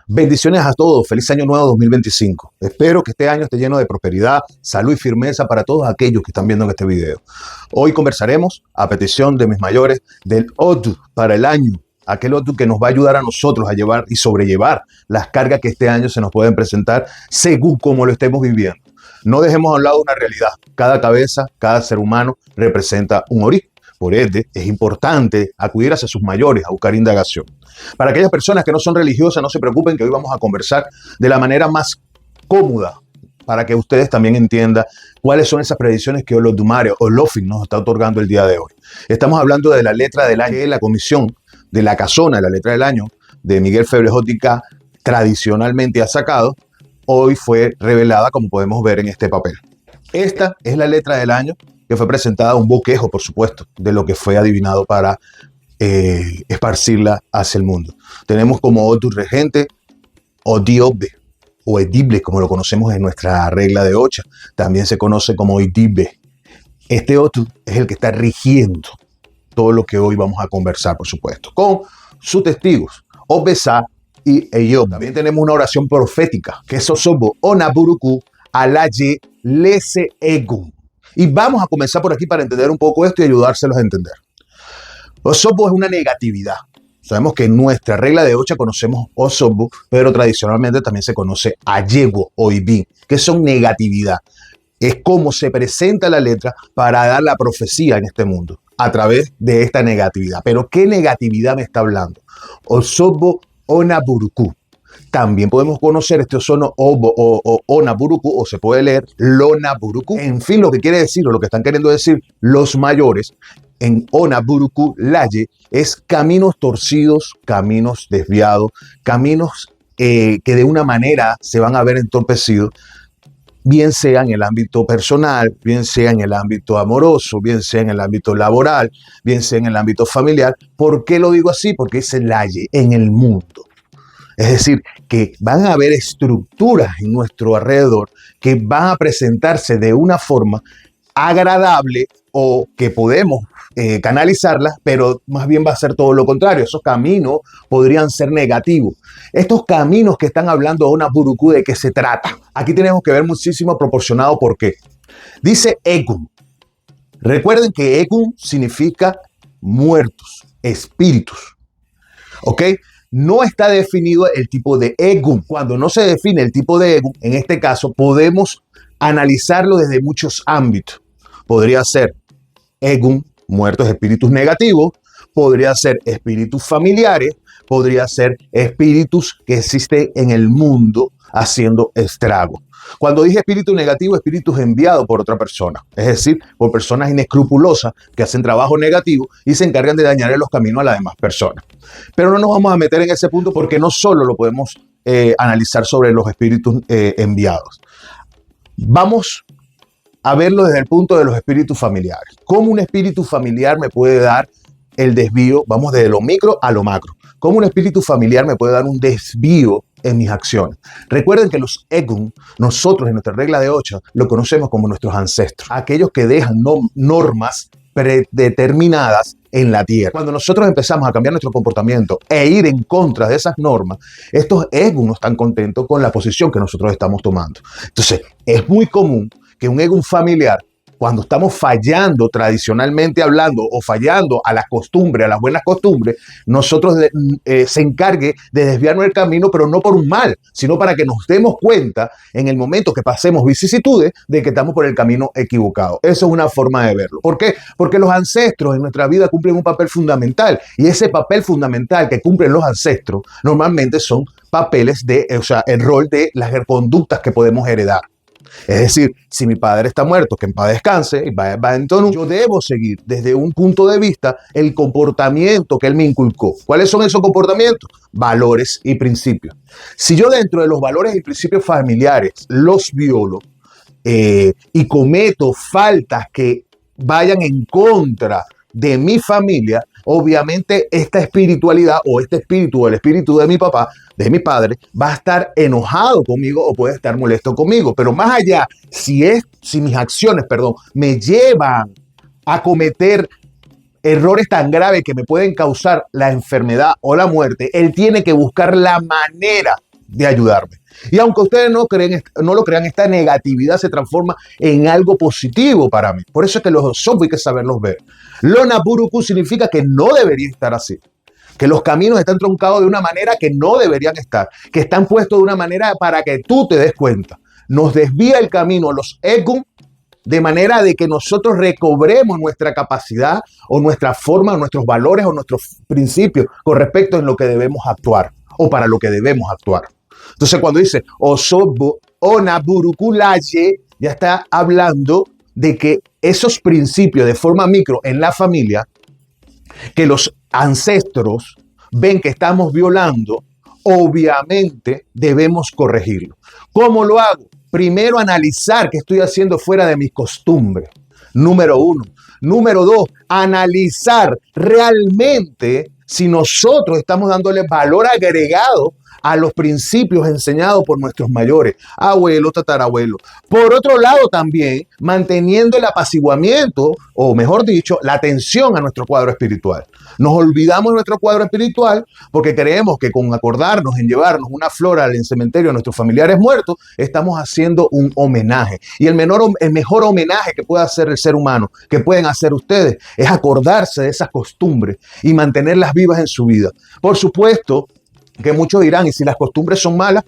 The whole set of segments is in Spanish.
Bendiciones a todos, feliz año nuevo 2025. Espero que este año esté lleno de prosperidad, salud y firmeza para todos aquellos que están viendo en este video. Hoy conversaremos, a petición de mis mayores, del Odu para el año. Aquel Odu que nos va a ayudar a nosotros a llevar y sobrellevar las cargas que este año se nos pueden presentar según como lo estemos viviendo. No dejemos a un lado una realidad. Cada cabeza, cada ser humano representa un origen. Por ende, es importante acudir hacia sus mayores a buscar indagación. Para aquellas personas que no son religiosas, no se preocupen que hoy vamos a conversar de la manera más cómoda para que ustedes también entiendan cuáles son esas predicciones que Olodumare o Olofin nos está otorgando el día de hoy. Estamos hablando de la letra del año, que la comisión de la casona, la letra del año de Miguel Feble J.K. tradicionalmente ha sacado, hoy fue revelada como podemos ver en este papel. Esta es la letra del año que fue presentada, un bosquejo, por supuesto, de lo que fue adivinado para esparcirla hacia el mundo. Tenemos como Odu regente Odiobe o Edible, como lo conocemos en nuestra regla de Ocha. También se conoce como Idibe. Este Odu es el que está rigiendo todo lo que hoy vamos a conversar, por supuesto, con sus testigos, Obesa y Eyob. También tenemos una oración profética, que es Osobo Onaburuku Alaye Lese Egum. Y vamos a comenzar por aquí para entender un poco esto y ayudárselos a entender. Osobo es una negatividad. Sabemos que en nuestra regla de Ocha conocemos Osobo, pero tradicionalmente también se conoce Ayego o Ibin, que son negatividad. Es como se presenta la letra para dar la profecía en este mundo, a través de esta negatividad. Pero ¿qué negatividad me está hablando? Osobo Onaburuku. También podemos conocer este osono o Onaburuku, o se puede leer Lonaburuku. En fin, lo que quiere decir, o lo que están queriendo decir los mayores en Onaburuku Laye, es caminos torcidos, caminos desviados, caminos que de una manera se van a ver entorpecidos, bien sea en el ámbito personal, bien sea en el ámbito amoroso, bien sea en el ámbito laboral, bien sea en el ámbito familiar. ¿Por qué lo digo así? Porque es el Laye en el mundo. Es decir, que van a haber estructuras en nuestro alrededor que van a presentarse de una forma agradable o que podemos canalizarlas, pero más bien va a ser todo lo contrario. Esos caminos podrían ser negativos. Estos caminos que están hablando Onaburuku, ¿de qué se trata? Aquí tenemos que ver muchísimo proporcionado por qué. Dice Egum. Recuerden que Egum significa muertos, espíritus. ¿Ok? No está definido el tipo de Egum. Cuando no se define el tipo de Egum, en este caso podemos analizarlo desde muchos ámbitos. Podría ser Egum, muertos, espíritus negativos. Podría ser espíritus familiares. Podría ser espíritus que existen en el mundo haciendo estragos. Cuando dije espíritu negativo, espíritus enviados por otra persona, es decir, por personas inescrupulosas que hacen trabajo negativo y se encargan de dañar los caminos a las demás personas. Pero no nos vamos a meter en ese punto porque no solo lo podemos analizar sobre los espíritus enviados. Vamos a verlo desde el punto de los espíritus familiares. ¿Cómo un espíritu familiar me puede dar el desvío? Vamos desde lo micro a lo macro. ¿Cómo un espíritu familiar me puede dar un desvío en mis acciones? Recuerden que los Egum, nosotros en nuestra regla de Ocha, lo conocemos como nuestros ancestros. Aquellos que dejan normas predeterminadas en la tierra. Cuando nosotros empezamos a cambiar nuestro comportamiento e ir en contra de esas normas, estos Egum no están contentos con la posición que nosotros estamos tomando. Entonces, es muy común que un Egum familiar, cuando estamos fallando tradicionalmente hablando o fallando a las costumbres, a las buenas costumbres, nosotros se encargue de desviarnos del camino, pero no por un mal, sino para que nos demos cuenta en el momento que pasemos vicisitudes de que estamos por el camino equivocado. Eso es una forma de verlo. ¿Por qué? Porque los ancestros en nuestra vida cumplen un papel fundamental, y ese papel fundamental que cumplen los ancestros normalmente son papeles el rol de las conductas que podemos heredar. Es decir, si mi padre está muerto, que en paz descanse, entonces yo debo seguir desde un punto de vista el comportamiento que él me inculcó. ¿Cuáles son esos comportamientos? Valores y principios. Si yo dentro de los valores y principios familiares los violo y cometo faltas que vayan en contra de mi familia, obviamente esta espiritualidad o este espíritu o el espíritu de mi papá, de mi padre, va a estar enojado conmigo o puede estar molesto conmigo. Pero más allá, si mis acciones, me llevan a cometer errores tan graves que me pueden causar la enfermedad o la muerte, él tiene que buscar la manera de ayudarme. Y aunque ustedes no lo crean, esta negatividad se transforma en algo positivo para mí. Por eso es que los Osobbo hay que saberlos ver. Lona Buruku significa que no debería estar así, que los caminos están troncados de una manera que no deberían estar, que están puestos de una manera para que tú te des cuenta. Nos desvía el camino los Egun de manera de que nosotros recobremos nuestra capacidad o nuestra forma, o nuestros valores o nuestros principios con respecto en lo que debemos actuar o para lo que debemos actuar. Entonces, cuando dice Osobbo Ona Burukulaye, ya está hablando de que esos principios de forma micro en la familia, que los ancestros ven que estamos violando, obviamente debemos corregirlo. ¿Cómo lo hago? Primero, analizar qué estoy haciendo fuera de mis costumbres. Número 1. Número 2, analizar realmente si nosotros estamos dándole valor agregado a los principios enseñados por nuestros mayores, abuelos, tatarabuelos. Por otro lado, también manteniendo el apaciguamiento, o mejor dicho, la atención a nuestro cuadro espiritual. Nos olvidamos de nuestro cuadro espiritual porque creemos que con acordarnos en llevarnos una flor al cementerio a nuestros familiares muertos, estamos haciendo un homenaje. Y el mejor homenaje que puede hacer el ser humano, que pueden hacer ustedes, es acordarse de esas costumbres y mantenerlas vivas en su vida. Por supuesto, que muchos dirán, y si las costumbres son malas,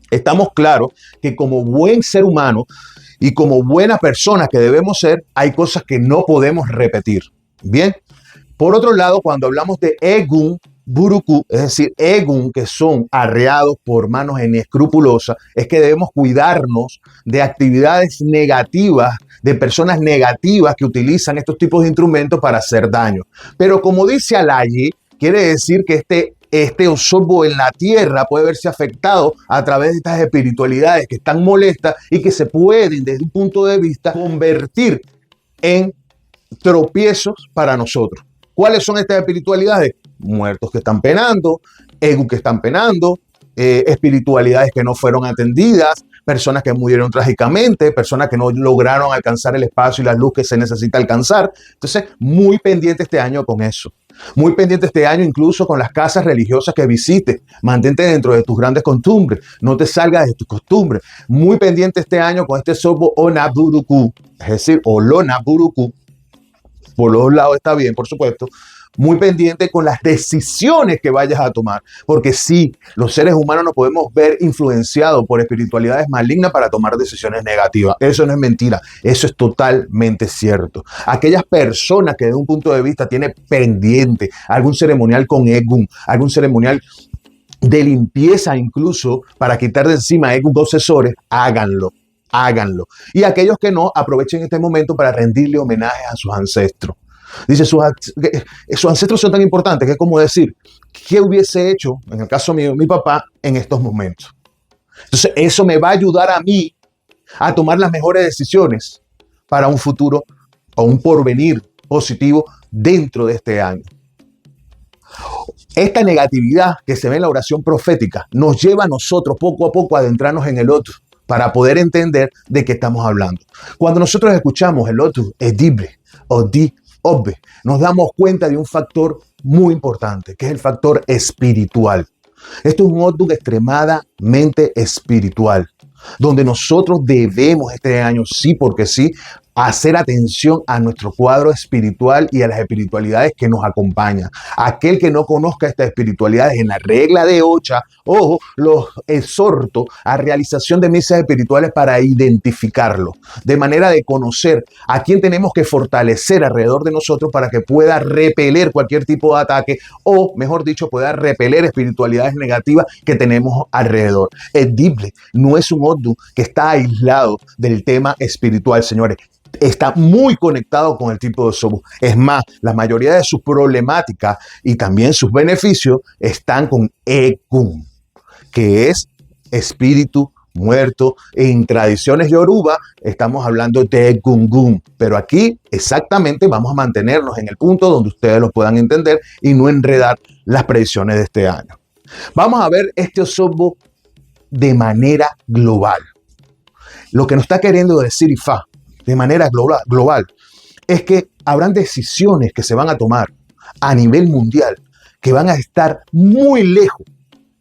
estamos claros que como buen ser humano y como buena persona que debemos ser, hay cosas que no podemos repetir. Bien, por otro lado, cuando hablamos de Egun Buruku, es decir, Egun que son arreados por manos inescrupulosas, es que debemos cuidarnos de actividades negativas, de personas negativas que utilizan estos tipos de instrumentos para hacer daño. Pero como dice Alaye, quiere decir que este Osobbo en la tierra puede verse afectado a través de estas espiritualidades que están molestas y que se pueden, desde un punto de vista, convertir en tropiezos para nosotros. ¿Cuáles son estas espiritualidades? Muertos que están penando, Egun que están penando, espiritualidades que no fueron atendidas, personas que murieron trágicamente, personas que no lograron alcanzar el espacio y la luz que se necesita alcanzar. Entonces, muy pendiente este año con eso. Muy pendiente este año incluso con las casas religiosas que visites. Mantente dentro de tus grandes costumbres. No te salgas de tus costumbres. Muy pendiente este año con este Osobbo Ona Buruku, es decir, Olona Buruku. Por los lados está bien, por supuesto. Muy pendiente con las decisiones que vayas a tomar. Porque sí, los seres humanos nos podemos ver influenciados por espiritualidades malignas para tomar decisiones negativas. Eso no es mentira. Eso es totalmente cierto. Aquellas personas que desde un punto de vista tienen pendiente algún ceremonial con Egun, algún ceremonial de limpieza incluso para quitar de encima Egun obsesores, háganlo. Y aquellos que no, aprovechen este momento para rendirle homenaje a sus ancestros. Dice, sus ancestros son tan importantes que es como decir, ¿qué hubiese hecho, en el caso mío, mi papá, en estos momentos? Entonces, eso me va a ayudar a mí a tomar las mejores decisiones para un futuro o un porvenir positivo dentro de este año. Esta negatividad que se ve en la oración profética nos lleva a nosotros poco a poco a adentrarnos en el otro para poder entender de qué estamos hablando. Cuando nosotros escuchamos el otro, edible o di obbe, nos damos cuenta de un factor muy importante, que es el factor espiritual. Esto es un Odu extremadamente espiritual, donde nosotros debemos este año, sí porque sí, hacer atención a nuestro cuadro espiritual y a las espiritualidades que nos acompañan. Aquel que no conozca estas espiritualidades en la regla de Ocha, ojo, los exhorto a realización de misas espirituales para identificarlo, de manera de conocer a quién tenemos que fortalecer alrededor de nosotros para que pueda repeler cualquier tipo de ataque o, mejor dicho, pueda repeler espiritualidades negativas que tenemos alrededor. El Dible no es un Odu que está aislado del tema espiritual, señores. Está muy conectado con el tipo de Osobbo. Es más, la mayoría de sus problemáticas y también sus beneficios están con Egun, que es espíritu muerto. En tradiciones yoruba estamos hablando de Egungun, pero aquí exactamente vamos a mantenernos en el punto donde ustedes lo puedan entender y no enredar las predicciones de este año. Vamos a ver este Osobbo de manera global. Lo que nos está queriendo decir Ifá de manera global es que habrán decisiones que se van a tomar a nivel mundial que van a estar muy lejos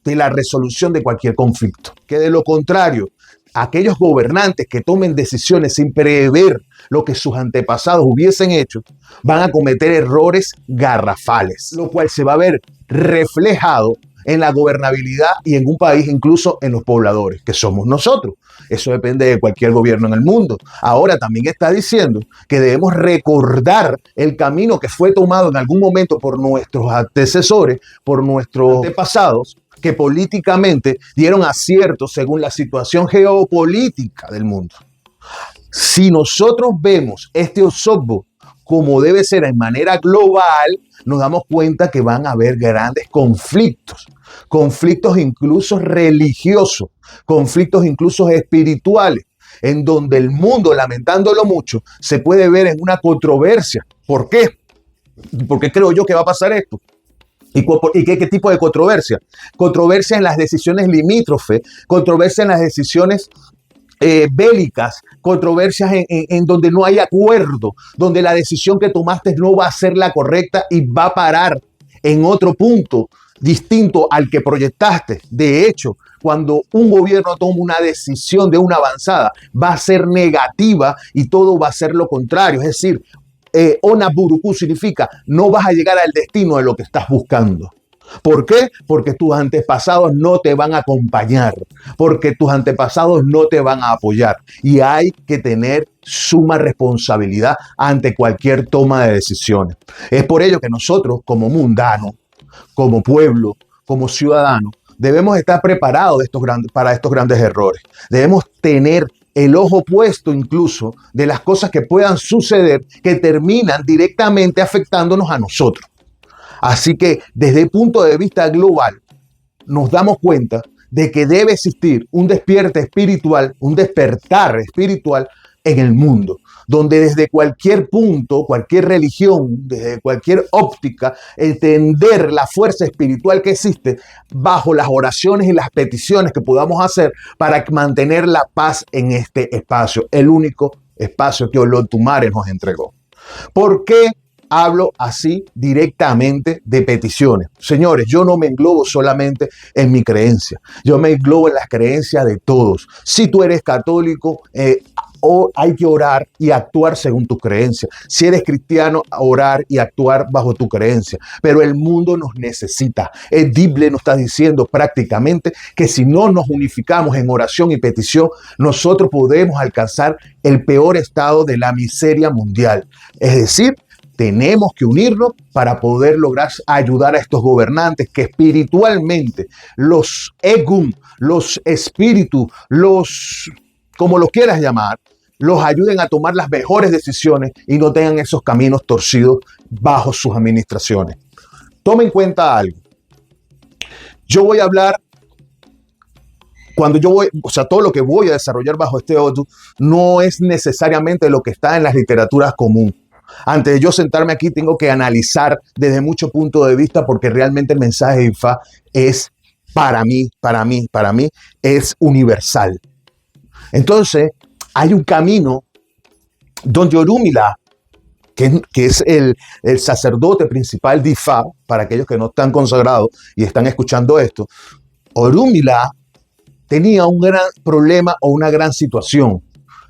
de la resolución de cualquier conflicto. Que de lo contrario, aquellos gobernantes que tomen decisiones sin prever lo que sus antepasados hubiesen hecho, van a cometer errores garrafales, lo cual se va a ver reflejado en la gobernabilidad y en un país, incluso en los pobladores, que somos nosotros. Eso depende de cualquier gobierno en el mundo. Ahora también está diciendo que debemos recordar el camino que fue tomado en algún momento por nuestros antecesores, por nuestros antepasados, que políticamente dieron aciertos según la situación geopolítica del mundo. Si nosotros vemos este Osobbo como debe ser en manera global, nos damos cuenta que van a haber grandes conflictos, conflictos incluso religiosos, conflictos incluso espirituales, en donde el mundo, lamentándolo mucho, se puede ver en una controversia. ¿Por qué? ¿Por qué creo yo que va a pasar esto? ¿Y qué tipo de controversia? Controversia en las decisiones limítrofes, controversia en las decisiones bélicas, controversias en donde no hay acuerdo, donde la decisión que tomaste no va a ser la correcta y va a parar en otro punto distinto al que proyectaste. De hecho, cuando un gobierno toma una decisión de una avanzada, va a ser negativa y todo va a ser lo contrario. Es decir, Onaburuku significa no vas a llegar al destino de lo que estás buscando. ¿Por qué? Porque tus antepasados no te van a acompañar, porque tus antepasados no te van a apoyar y hay que tener suma responsabilidad ante cualquier toma de decisiones. Es por ello que nosotros como mundanos, como pueblo, como ciudadanos, debemos estar preparados para estos grandes errores. Debemos tener el ojo puesto incluso de las cosas que puedan suceder que terminan directamente afectándonos a nosotros. Así que desde el punto de vista global nos damos cuenta de que debe existir un despierte espiritual, un despertar espiritual en el mundo, donde desde cualquier punto, cualquier religión, desde cualquier óptica, entender la fuerza espiritual que existe bajo las oraciones y las peticiones que podamos hacer para mantener la paz en este espacio, el único espacio que Olodumare nos entregó. ¿Por qué hablo así directamente de peticiones? Señores, yo no me englobo solamente en mi creencia, yo me englobo en las creencias de todos. Si tú eres católico, hay que orar y actuar según tus creencias. Si eres cristiano, orar y actuar bajo tu creencia. Pero el mundo nos necesita. El Bible nos está diciendo prácticamente que si no nos unificamos en oración y petición, nosotros podemos alcanzar el peor estado de la miseria mundial. Es decir, tenemos que unirnos para poder lograr ayudar a estos gobernantes que espiritualmente, los egum, los espíritus, como los quieras llamar, los ayuden a tomar las mejores decisiones y no tengan esos caminos torcidos bajo sus administraciones. Tome en cuenta algo. Yo voy a hablar, todo lo que voy a desarrollar bajo este Odu no es necesariamente lo que está en las literaturas comunes. Antes de yo sentarme aquí, tengo que analizar desde muchos puntos de vista porque realmente el mensaje de Ifa es para mí, es universal. Entonces, hay un camino donde Orunmila, que es el sacerdote principal de Ifa, para aquellos que no están consagrados y están escuchando esto, Orunmila tenía un gran problema o una gran situación.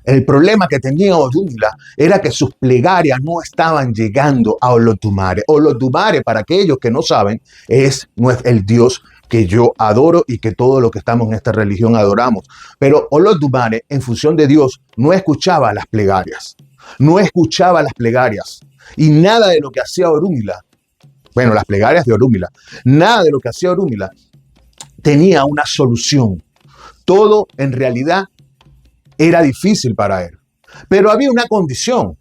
El problema que tenía Orunmila era que sus plegarias no estaban llegando a Olodumare. Olodumare, para aquellos que no saben, es el Dios que yo adoro y que todos los que estamos en esta religión adoramos. Pero Olodumare, en función de Dios, no escuchaba las plegarias. No escuchaba las plegarias. Y nada de lo que hacía Orunmila, bueno, las plegarias de Orunmila, nada de lo que hacía Orunmila tenía una solución. Todo, en realidad, era difícil para él. Pero había una condición,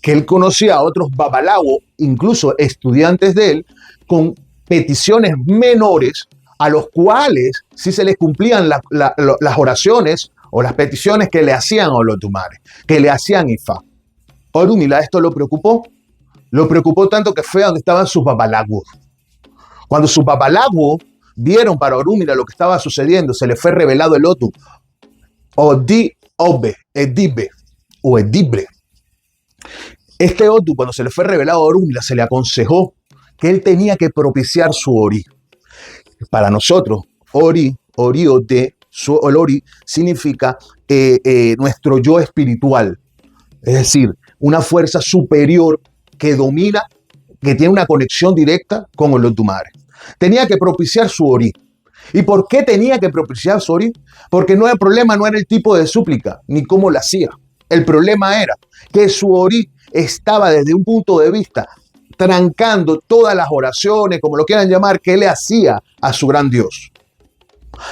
que él conocía a otros babalawo, incluso estudiantes de él, con peticiones menores a los cuales sí se les cumplían las oraciones o las peticiones que le hacían a Olodumare, que le hacían Ifa. Orunmila esto lo preocupó tanto que fue a donde estaban sus babalawo. Cuando sus babalawo vieron para Orunmila lo que estaba sucediendo, se le fue revelado el Odu, Edibe o Edible. Este Odu, cuando se le fue revelado a Orunmila, se le aconsejó que él tenía que propiciar su Ori. Para nosotros, Ori, Oriote, el Ori significa nuestro yo espiritual. Es decir, una fuerza superior que domina, que tiene una conexión directa con el Olodumare. Tenía que propiciar su Ori. ¿Y por qué tenía que propiciar su Ori? Porque el problema no era el tipo de súplica, ni cómo la hacía. El problema era que su Ori estaba desde un punto de vista trancando todas las oraciones, como lo quieran llamar, que él le hacía a su gran Dios,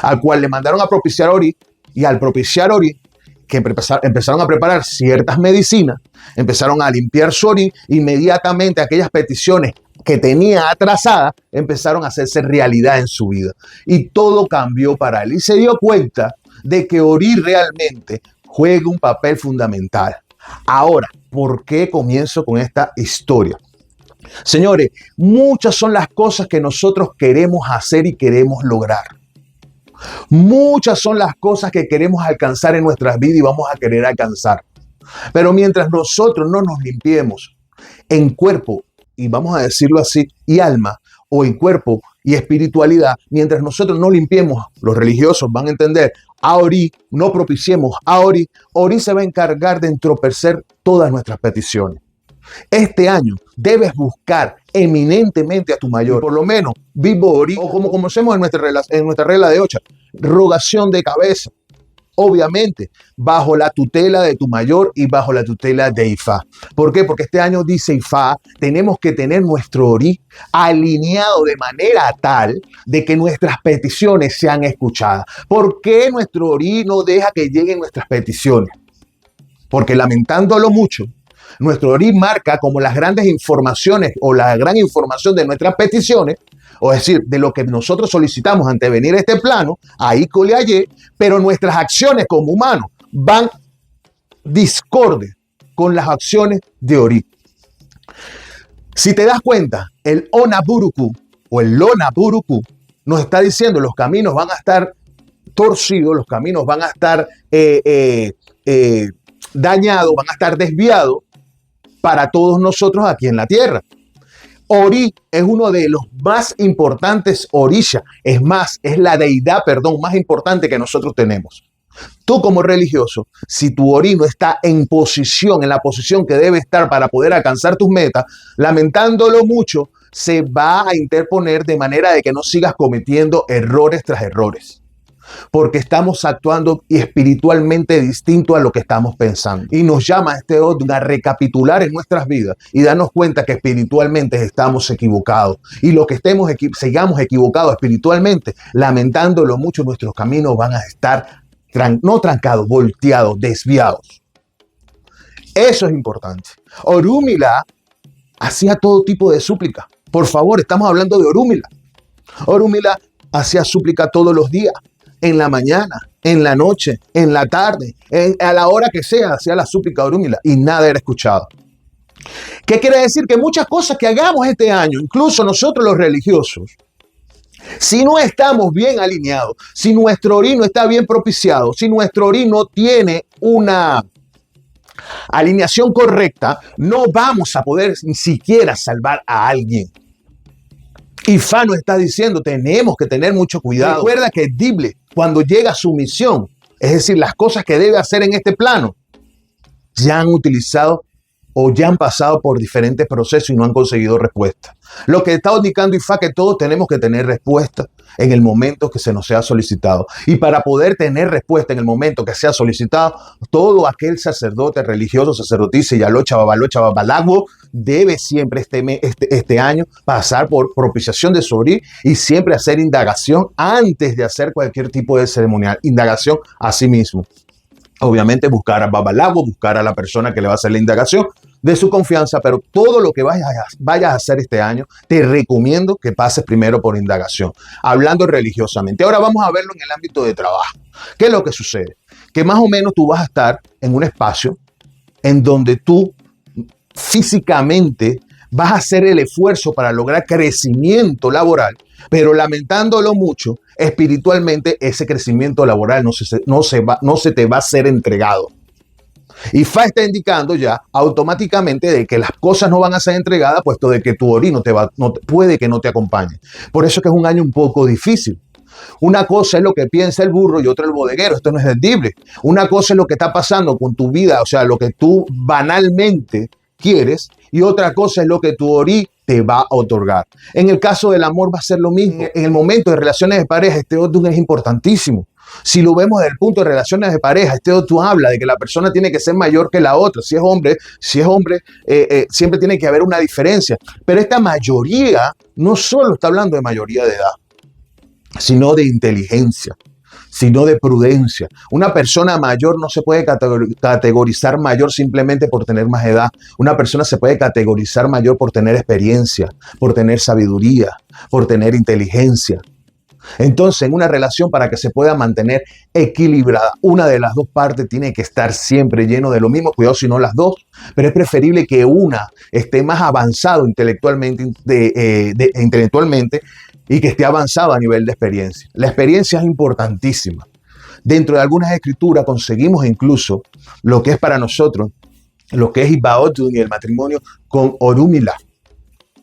al cual le mandaron a propiciar Ori, y al propiciar Ori, que empezaron a preparar ciertas medicinas, empezaron a limpiar su Ori, inmediatamente aquellas peticiones que tenía atrasadas empezaron a hacerse realidad en su vida. Y todo cambió para él. Y se dio cuenta de que Ori realmente juega un papel fundamental. Ahora, ¿por qué comienzo con esta historia? Señores, muchas son las cosas que nosotros queremos hacer y queremos lograr. Muchas son las cosas que queremos alcanzar en nuestras vidas y vamos a querer alcanzar. Pero mientras nosotros no nos limpiemos en cuerpo, y vamos a decirlo así, y alma, o en cuerpo y espiritualidad, mientras nosotros no limpiemos, los religiosos van a entender, a Ori, no propiciemos a Ori, Ori se va a encargar de entorpecer todas nuestras peticiones. Este año debes buscar eminentemente a tu mayor, por lo menos vivo Ori, o como conocemos en nuestra regla de 8, rogación de cabeza. Obviamente, bajo la tutela de tu mayor y bajo la tutela de Ifá. ¿Por qué? Porque este año dice Ifá, tenemos que tener nuestro Ori alineado de manera tal de que nuestras peticiones sean escuchadas. ¿Por qué nuestro Ori no deja que lleguen nuestras peticiones? Porque lamentándolo mucho, nuestro Ori marca como las grandes informaciones o la gran información de nuestras peticiones, o es decir, de lo que nosotros solicitamos ante venir a este plano, ahí coleallé, pero nuestras acciones como humanos van discorde con las acciones de Ori. Si te das cuenta, el Onaburuku o el Lonaburuku nos está diciendo los caminos van a estar torcidos, los caminos van a estar dañados, van a estar desviados para todos nosotros aquí en la tierra. Ori es uno de los más importantes orisha, es más, es la deidad, más importante que nosotros tenemos. Tú como religioso, si tu Ori no está en la posición que debe estar para poder alcanzar tus metas, lamentándolo mucho, se va a interponer de manera de que no sigas cometiendo errores tras errores. Porque estamos actuando espiritualmente distinto a lo que estamos pensando. Y nos llama este Odu a recapitular en nuestras vidas y darnos cuenta que espiritualmente estamos equivocados. Y lo que sigamos equivocados espiritualmente, lamentándolo mucho, nuestros caminos van a estar no trancados, volteados, desviados. Eso es importante. Orúmila hacía todo tipo de súplica. Por favor, estamos hablando de Orúmila. Orúmila hacía súplica todos los días. En la mañana, en la noche, en la tarde, a la hora que sea, hacía la súplica de Orúmila y nada era escuchado. ¿Qué quiere decir? Que muchas cosas que hagamos este año, incluso nosotros los religiosos, si no estamos bien alineados, si nuestro Ori no está bien propiciado, si nuestro Ori no tiene una alineación correcta, no vamos a poder ni siquiera salvar a alguien. Ifá nos está diciendo, tenemos que tener mucho cuidado. Recuerda que Dible, cuando llega a su misión, es decir, las cosas que debe hacer en este plano, ya han utilizado o ya han pasado por diferentes procesos y no han conseguido respuesta. Lo que está indicando Ifá que todos tenemos que tener respuesta en el momento que se nos sea solicitado. Y para poder tener respuesta en el momento que sea solicitado, todo aquel sacerdote religioso, sacerdotisa, Yalocha, Babalocha, Babalago, debe siempre este año pasar por propiciación de Ori y siempre hacer indagación antes de hacer cualquier tipo de ceremonial. Indagación a sí mismo. Obviamente buscar a Babalago, buscar a la persona que le va a hacer la indagación de su confianza, pero todo lo que vayas a hacer este año, te recomiendo que pases primero por indagación, hablando religiosamente. Ahora vamos a verlo en el ámbito de trabajo. ¿Qué es lo que sucede? Que más o menos tú vas a estar en un espacio en donde tú físicamente vas a hacer el esfuerzo para lograr crecimiento laboral, pero lamentándolo mucho, espiritualmente ese crecimiento laboral no se te va a ser entregado. Ifá está indicando ya automáticamente de que las cosas no van a ser entregadas, puesto de que tu Ori puede que no te acompañe. Por eso que es un año un poco difícil. Una cosa es lo que piensa el burro y otra el bodeguero. Esto no es entendible. Una cosa es lo que está pasando con tu vida, o sea, lo que tú banalmente quieres, y otra cosa es lo que tu Ori te va a otorgar. En el caso del amor va a ser lo mismo. En el momento de relaciones de pareja, este Odun es importantísimo. Si lo vemos desde el punto de relaciones de pareja, este Odun habla de que la persona tiene que ser mayor que la otra. Si es hombre, siempre tiene que haber una diferencia. Pero esta mayoría no solo está hablando de mayoría de edad, sino de inteligencia, sino de prudencia. Una persona mayor no se puede categorizar mayor simplemente por tener más edad. Una persona se puede categorizar mayor por tener experiencia, por tener sabiduría, por tener inteligencia. Entonces, en una relación, para que se pueda mantener equilibrada, una de las dos partes tiene que estar siempre lleno de lo mismo, cuidado si no las dos, pero es preferible que una esté más avanzado intelectualmente, intelectualmente, y que esté avanzado a nivel de experiencia. La experiencia es importantísima. Dentro de algunas escrituras conseguimos incluso lo que es para nosotros, lo que es Ibaodun y el matrimonio con Orúmila.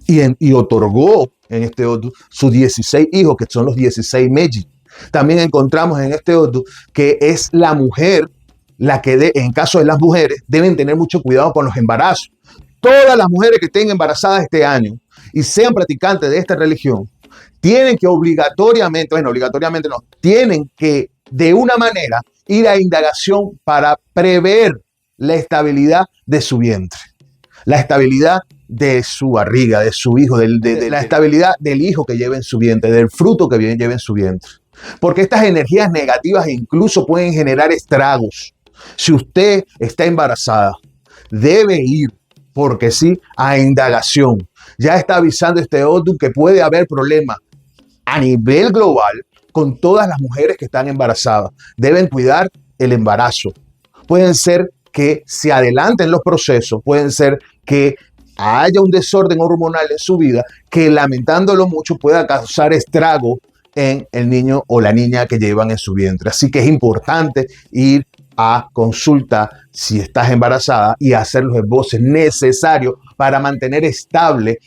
Y otorgó en este Odú sus 16 hijos, que son los 16 Meji. También encontramos en este Odú que es la mujer la que, en caso de las mujeres, deben tener mucho cuidado con los embarazos. Todas las mujeres que estén embarazadas este año y sean practicantes de esta religión, tienen que obligatoriamente no, tienen que de una manera ir a indagación para prever la estabilidad de su vientre, la estabilidad de su barriga, de su hijo, de la estabilidad del hijo que lleva en su vientre, del fruto que lleva en su vientre. Porque estas energías negativas incluso pueden generar estragos. Si usted está embarazada, debe ir, porque sí, a indagación. Ya está avisando este Odun que puede haber problemas a nivel global con todas las mujeres que están embarazadas. Deben cuidar el embarazo. Pueden ser que se adelanten los procesos, pueden ser que haya un desorden hormonal en su vida que, lamentándolo mucho, pueda causar estrago en el niño o la niña que llevan en su vientre. Así que es importante ir a consulta si estás embarazada y hacer los esboces necesarios para mantener estable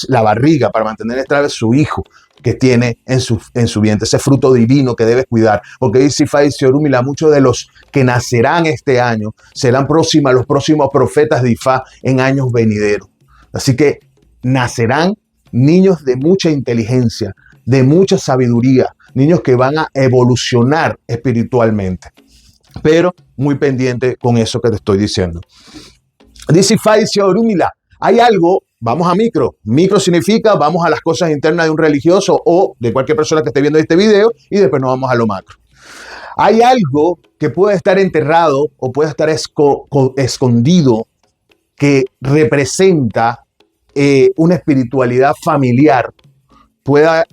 la barriga, para mantener estable su hijo que tiene en su vientre, ese fruto divino que debes cuidar. Porque dice Ifa y Orúmila, muchos de los que nacerán este año serán los próximos profetas de Ifa en años venideros. Así que nacerán niños de mucha inteligencia, de mucha sabiduría, niños que van a evolucionar espiritualmente. Pero muy pendiente con eso que te estoy diciendo. Dice Ifa y Orúmila, hay algo. Vamos a micro. Micro significa vamos a las cosas internas de un religioso o de cualquier persona que esté viendo este video, y después nos vamos a lo macro. Hay algo que puede estar enterrado o puede estar escondido que representa una espiritualidad familiar. Pueda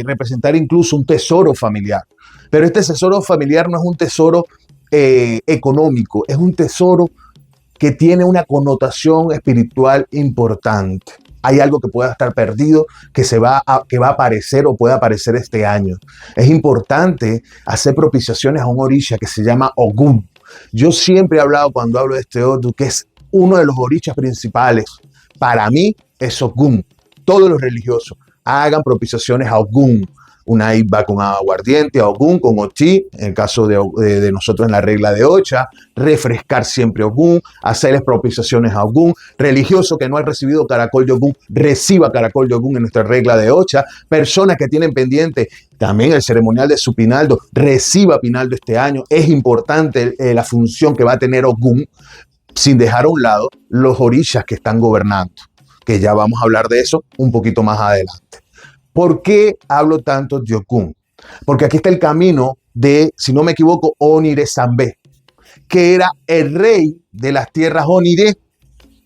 representar incluso un tesoro familiar. Pero este tesoro familiar no es un tesoro económico, es un tesoro que tiene una connotación espiritual importante. Hay algo que pueda estar perdido, que va a aparecer o puede aparecer este año. Es importante hacer propiciaciones a un orisha que se llama Ogún. Yo siempre he hablado, cuando hablo de este Odú, que es uno de los orishas principales. Para mí es Ogún. Todos los religiosos hagan propiciaciones a Ogún. Una iba con aguardiente, a Ogún, con Oti, en el caso de nosotros en la regla de Ocha, refrescar siempre Ogún, hacerles propiciaciones a Ogún. Religioso que no ha recibido caracol de Ogún, reciba caracol de Ogún en nuestra regla de Ocha. Personas que tienen pendiente también el ceremonial de su Pinaldo, reciba Pinaldo este año. Es importante la función que va a tener Ogún, sin dejar a un lado los orishas que están gobernando, que ya vamos a hablar de eso un poquito más adelante. ¿Por qué hablo tanto de Ogún? Porque aquí está el camino de, si no me equivoco, Onire Sambe, que era el rey de las tierras Onire.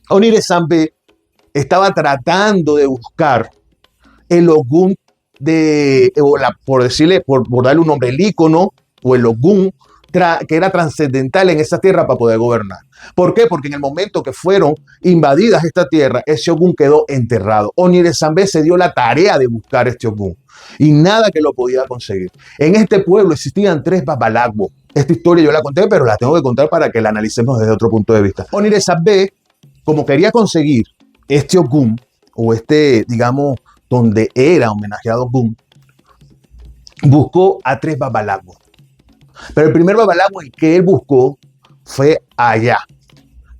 Onire Sambe estaba tratando de buscar el Ogún por darle un nombre, el ícono o el Ogún que era trascendental en esa tierra para poder gobernar. ¿Por qué? Porque en el momento que fueron invadidas esta tierra, ese Ogún quedó enterrado. Onire Sambe se dio la tarea de buscar este Ogún y nada que lo podía conseguir. En este pueblo existían 3 babalagbo. Esta historia yo la conté, pero la tengo que contar para que la analicemos desde otro punto de vista. Onire Sambe, como quería conseguir este Ogún, o digamos, donde era homenajeado Ogún, buscó a 3 babalagos. Pero el primer babalago que él buscó fue allá,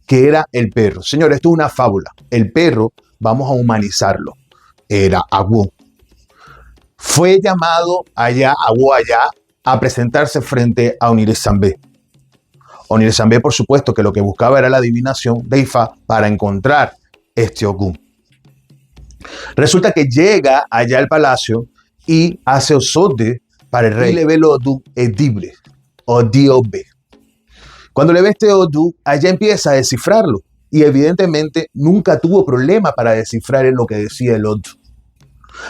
que era el perro. Señores, esto es una fábula. El perro, vamos a humanizarlo, era Agwo. Fue llamado allá, Agwo allá, a presentarse frente a Oniresambé. Oniresambé, por supuesto, que lo que buscaba era la adivinación de Ifá para encontrar este Ogún. Resulta que llega allá al palacio y hace osote para el rey. Y le ve el Odú edible, Odiobe. Cuando le ve este Odú, allá empieza a descifrarlo. Y evidentemente nunca tuvo problema para descifrar en lo que decía el Odú.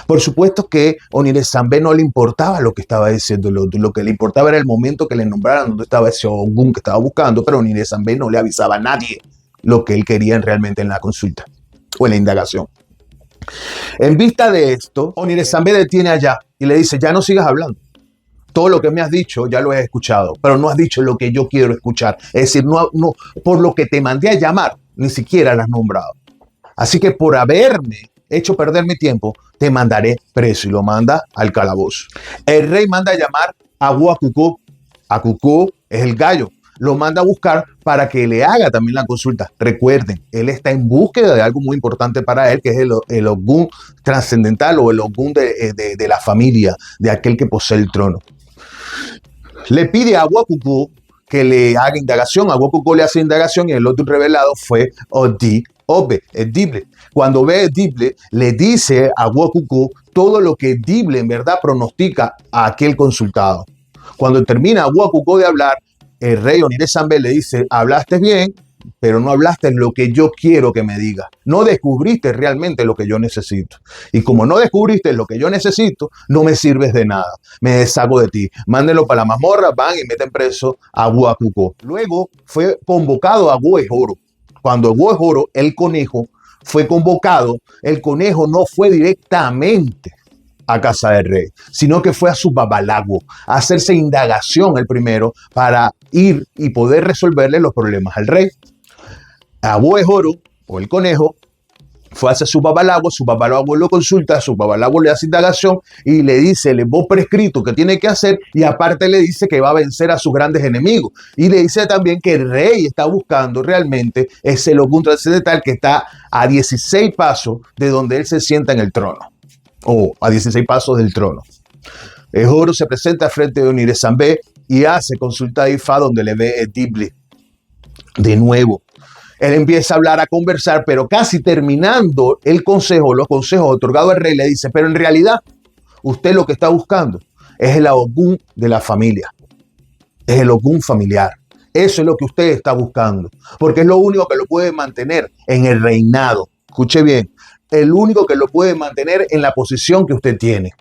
Por supuesto que Oniresambé no le importaba lo que estaba diciendo el Odú. Lo que le importaba era el momento que le nombraran donde estaba ese Ogún que estaba buscando. Pero Oniresambé no le avisaba a nadie lo que él quería realmente en la consulta o en la indagación. En vista de esto, Oniresambé detiene allá y le dice, ya no sigas hablando. Todo lo que me has dicho ya lo he escuchado, pero no has dicho lo que yo quiero escuchar. Es decir, no, por lo que te mandé a llamar, ni siquiera lo has nombrado. Así que por haberme hecho perder mi tiempo, te mandaré preso, y lo manda al calabozo. El rey manda a llamar a Akukó. Akukó es el gallo. Lo manda a buscar para que le haga también la consulta. Recuerden, él está en búsqueda de algo muy importante para él, que es el Ogún trascendental o el Ogún de la familia, de aquel que posee el trono. Le pide a Akukó que le haga indagación. Akukó le hace indagación y el otro revelado fue Odiobe, Edible. Cuando ve Edible, le dice a Akukó todo lo que Edible en verdad pronostica a aquel consultado. Cuando termina Akukó de hablar, el rey Oniresambé le dice, hablaste bien, pero no hablaste lo que yo quiero que me digas. No descubriste realmente lo que yo necesito. Y como no descubriste lo que yo necesito, no me sirves de nada. Me deshago de ti. Mándenlo para la mazmorra, van y meten preso a Akukó. Luego fue convocado a Agüejoro. Cuando Agüejoro, el conejo, fue convocado, el conejo no fue directamente a casa del rey, sino que fue a su babalago a hacerse indagación el primero para ir y poder resolverle los problemas al rey. Agüejoro, o el conejo, fue hacia su babalago lo consulta, su babalago le hace indagación y le dice el voz prescrito que tiene que hacer, y aparte le dice que va a vencer a sus grandes enemigos, y le dice también que el rey está buscando realmente ese Ogún trascendental que está a 16 pasos de donde él se sienta en el trono, o a 16 pasos del trono. Agüejoro se presenta frente de Oniresambé y hace consulta de Ifá, donde le ve Edible de nuevo. Él empieza a hablar, a conversar, pero casi terminando el consejo, los consejos otorgados al rey, le dice, pero en realidad usted lo que está buscando es el Ogún de la familia, es el Ogún familiar. Eso es lo que usted está buscando, porque es lo único que lo puede mantener en el reinado. Escuche bien, el único que lo puede mantener en la posición que usted tiene.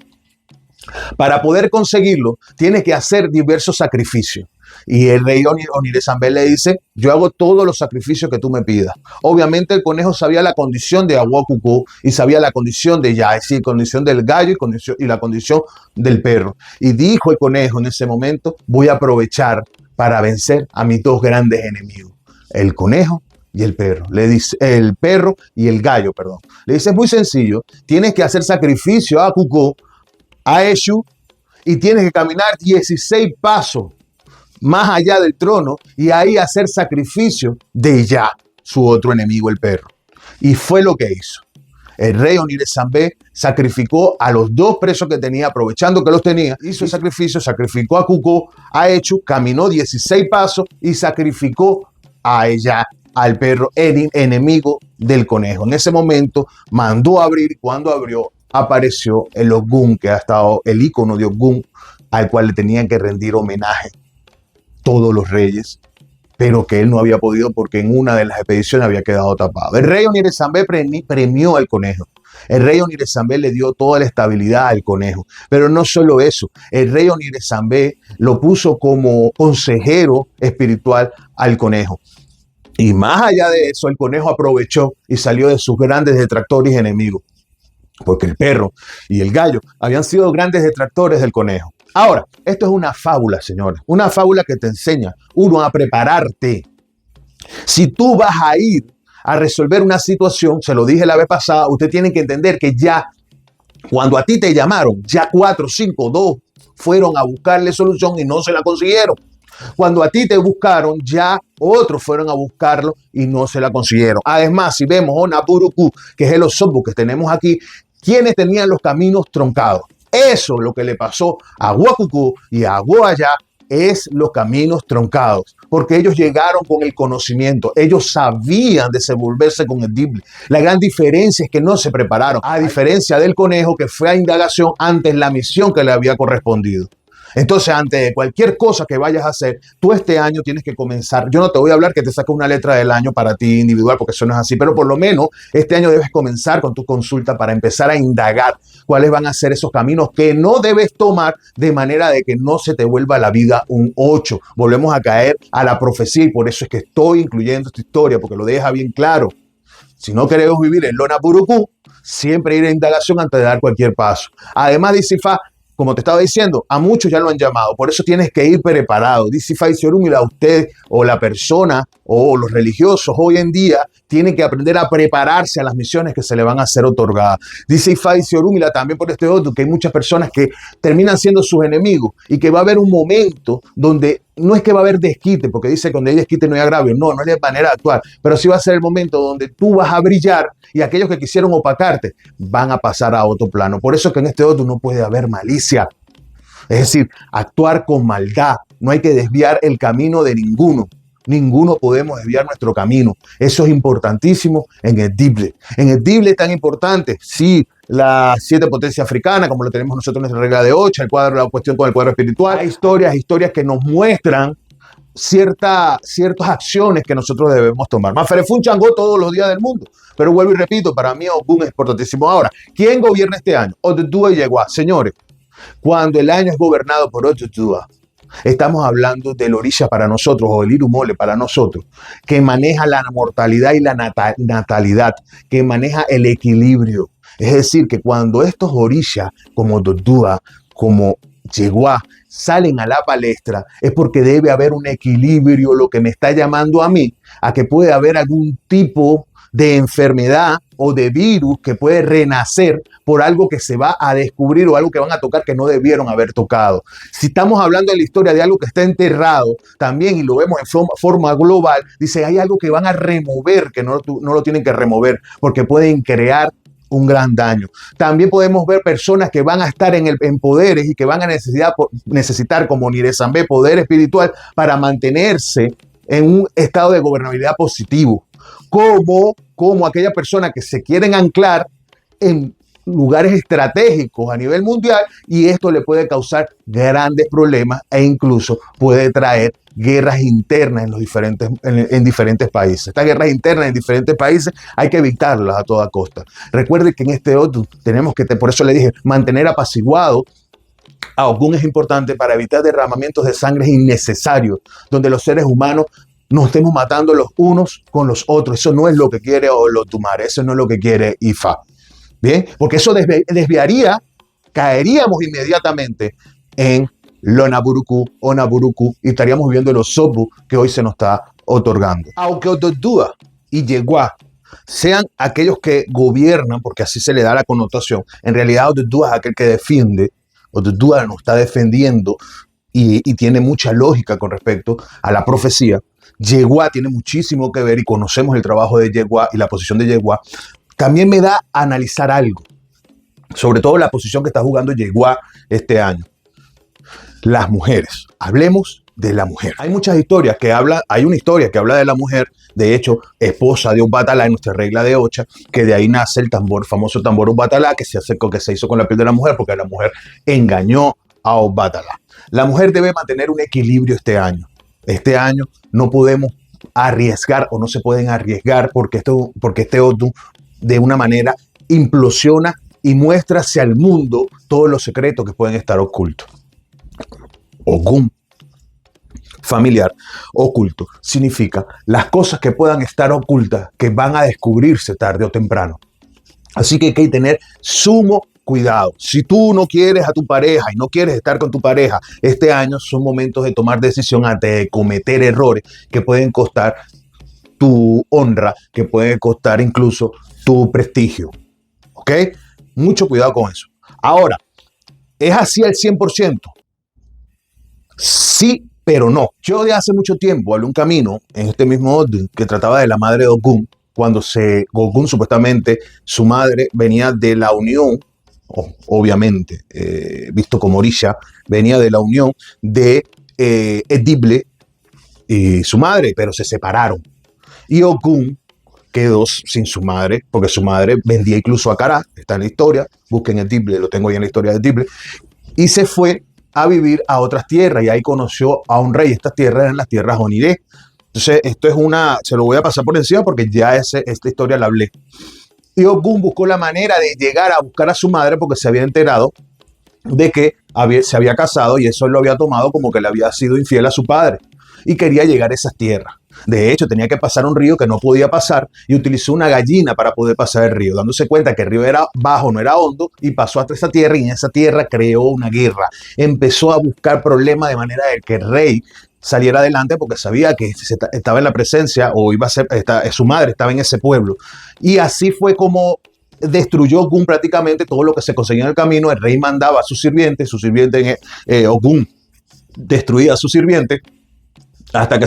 Para poder conseguirlo, tiene que hacer diversos sacrificios. Y el rey Oniresambé le dice, yo hago todos los sacrificios que tú me pidas. Obviamente el conejo sabía la condición de Akukó y sabía la condición de ya, es decir, condición del gallo y la condición del perro. Y dijo el conejo en ese momento, voy a aprovechar para vencer a mis dos grandes enemigos, el conejo y el perro. Le dice, el perro y el gallo, perdón. Le dice, es muy sencillo, tienes que hacer sacrificio a Akukó, a Eshu, y tienes que caminar 16 pasos más allá del trono y ahí hacer sacrificio de ya, su otro enemigo, el perro. Y fue lo que hizo. El rey Oniresambé sacrificó a los dos presos que tenía, aprovechando que los tenía, hizo el sacrificio, sacrificó a Akukó, a Eshu, caminó 16 pasos y sacrificó a ella, al perro, enemigo del conejo. En ese momento mandó a abrir, y cuando abrió, apareció el Ogún, que ha estado el icono de Ogún, al cual le tenían que rendir homenaje todos los reyes, pero que él no había podido porque en una de las expediciones había quedado tapado. El rey Oniresambé premió al conejo. El rey Oniresambé le dio toda la estabilidad al conejo. Pero no solo eso, el rey Oniresambé lo puso como consejero espiritual al conejo. Y más allá de eso, el conejo aprovechó y salió de sus grandes detractores y enemigos, porque el perro y el gallo habían sido grandes detractores del conejo. Ahora, esto es una fábula, señores, una fábula que te enseña, uno, a prepararte. Si tú vas a ir a resolver una situación, se lo dije la vez pasada, usted tiene que entender que ya, cuando a ti te llamaron, ya 4, 5, 2 fueron a buscarle solución y no se la consiguieron. Cuando a ti te buscaron, ya otros fueron a buscarlo y no se la consiguieron. Además, si vemos Onaburuku, que es el Osobu que tenemos aquí, quienes tenían los caminos troncados. Eso es lo que le pasó a Wakuku y a Goaya, es los caminos troncados, porque ellos llegaron con el conocimiento, ellos sabían desenvolverse con el Dible. La gran diferencia es que no se prepararon, a diferencia del conejo que fue a indagación antes la misión que le había correspondido. Entonces, ante cualquier cosa que vayas a hacer, tú este año tienes que comenzar. Yo no te voy a hablar que te saques una letra del año para ti individual, porque eso no es así, pero por lo menos este año debes comenzar con tu consulta para empezar a indagar cuáles van a ser esos caminos que no debes tomar, de manera de que no se te vuelva la vida un 8. Volvemos a caer a la profecía, y por eso es que estoy incluyendo esta historia, porque lo deja bien claro. Si no queremos vivir en Onaburuku, siempre ir a indagación antes de dar cualquier paso. Además, dice Ifa, como te estaba diciendo, a muchos ya lo han llamado, por eso tienes que ir preparado. Dice Ifa Isiorumila, usted o la persona o los religiosos hoy en día tienen que aprender a prepararse a las misiones que se le van a ser otorgadas. Dice Ifa Isiorumila también por este otro, que hay muchas personas que terminan siendo sus enemigos y que va a haber un momento donde no es que va a haber desquite, porque dice que donde hay desquite no hay agravio, no es de manera de actuar, pero sí va a ser el momento donde tú vas a brillar y aquellos que quisieron opacarte van a pasar a otro plano. Por eso que en este otro no puede haber malicia, es decir, actuar con maldad. No hay que desviar el camino de ninguno. Ninguno podemos desviar nuestro camino. Eso es importantísimo en el Dible. En el Dible es tan importante, sí, las 7 potencias africanas, como lo tenemos nosotros en nuestra regla de 8, el cuadro, la cuestión con el cuadro espiritual. Hay historias que nos muestran ciertas acciones que nosotros debemos tomar. Maferefun Changó todos los días del mundo. Pero vuelvo y repito, para mí Ogún es importantísimo. Ahora, ¿quién gobierna este año? Oduduwa y Yeguá. Señores, cuando el año es gobernado por Oduduwa, estamos hablando del orisha para nosotros, o el irumole para nosotros, que maneja la mortalidad y la natalidad, que maneja el equilibrio. Es decir, que cuando estos orishas, como Oduduwa, como Yeguá, salen a la palestra, es porque debe haber un equilibrio, lo que me está llamando a mí, a que puede haber algún tipo de enfermedad o de virus que puede renacer por algo que se va a descubrir o algo que van a tocar que no debieron haber tocado. Si estamos hablando de la historia de algo que está enterrado también, y lo vemos en forma global, dice, hay algo que van a remover, que no lo tienen que remover, porque pueden crear un gran daño. También podemos ver personas que van a estar en poderes y que van a necesitar como Niresambé, poder espiritual para mantenerse en un estado de gobernabilidad positivo. Como aquella persona que se quieren anclar en lugares estratégicos a nivel mundial, y esto le puede causar grandes problemas e incluso puede traer guerras internas en diferentes países. Estas guerras internas en diferentes países hay que evitarlas a toda costa. Recuerde que en este otro tenemos que, por eso le dije, mantener apaciguado a Ogún es importante para evitar derramamientos de sangre innecesarios, donde los seres humanos nos estemos matando los unos con los otros. Eso no es lo que quiere Olotumare, eso no es lo que quiere Ifa. Bien, porque eso desviaría, caeríamos inmediatamente en Onaburuku, y estaríamos viviendo los Sobu que hoy se nos está otorgando. Aunque Oduduwa y Yeguá sean aquellos que gobiernan, porque así se le da la connotación, en realidad Oduduwa es aquel que defiende. Oduduwa nos está defendiendo y tiene mucha lógica con respecto a la profecía. Yeguá tiene muchísimo que ver y conocemos el trabajo de Yeguá y la posición de Yeguá. También me da a analizar algo, sobre todo la posición que está jugando Yeguá este año. Las mujeres. Hablemos de la mujer. Hay muchas historias que hay una historia que habla de la mujer, de hecho, esposa de Obatalá en nuestra regla de 8, que de ahí nace el famoso tambor Obatalá, que se hizo con la piel de la mujer, porque la mujer engañó a Obatalá. La mujer debe mantener un equilibrio este año. Este año no podemos arriesgar o no se pueden arriesgar porque este Odu de una manera implosiona y muestra hacia el mundo todos los secretos que pueden estar ocultos. Ogún familiar oculto significa las cosas que puedan estar ocultas que van a descubrirse tarde o temprano. Así que hay que tener sumo cuidado. Si tú no quieres a tu pareja y no quieres estar con tu pareja este año, son momentos de tomar decisión antes de cometer errores que pueden costar tu honra, que pueden costar incluso tu prestigio. ¿Ok? Mucho cuidado con eso. Ahora, ¿es así al 100%? Sí, pero no. Yo de hace mucho tiempo hablé un camino en este mismo Odu que trataba de la madre de Ogun, cuando Ogun supuestamente, su madre venía de la unión, obviamente, visto como Orisha, venía de la unión de Edible y su madre, pero se separaron. Y Ogun quedó sin su madre, porque su madre vendía incluso a Cará, está en la historia, busquen Edible, lo tengo ahí en la historia de Edible, y se fue a vivir a otras tierras y ahí conoció a un rey. Estas tierras eran las tierras Oniré. Entonces, esto es se lo voy a pasar por encima porque ya esta historia la hablé. Y Ogun buscó la manera de llegar a buscar a su madre porque se había enterado de que se había casado y eso él lo había tomado como que le había sido infiel a su padre y quería llegar a esas tierras. De hecho, tenía que pasar un río que no podía pasar y utilizó una gallina para poder pasar el río, dándose cuenta que el río era bajo, no era hondo, y pasó hasta esa tierra y en esa tierra creó una guerra. Empezó a buscar problemas de manera de que el rey saliera adelante porque sabía que estaba en la presencia o iba a ser, su madre estaba en ese pueblo. Y así fue como destruyó Ogun prácticamente todo lo que se conseguía en el camino. El rey mandaba a su sirviente Ogun destruía a su sirviente hasta que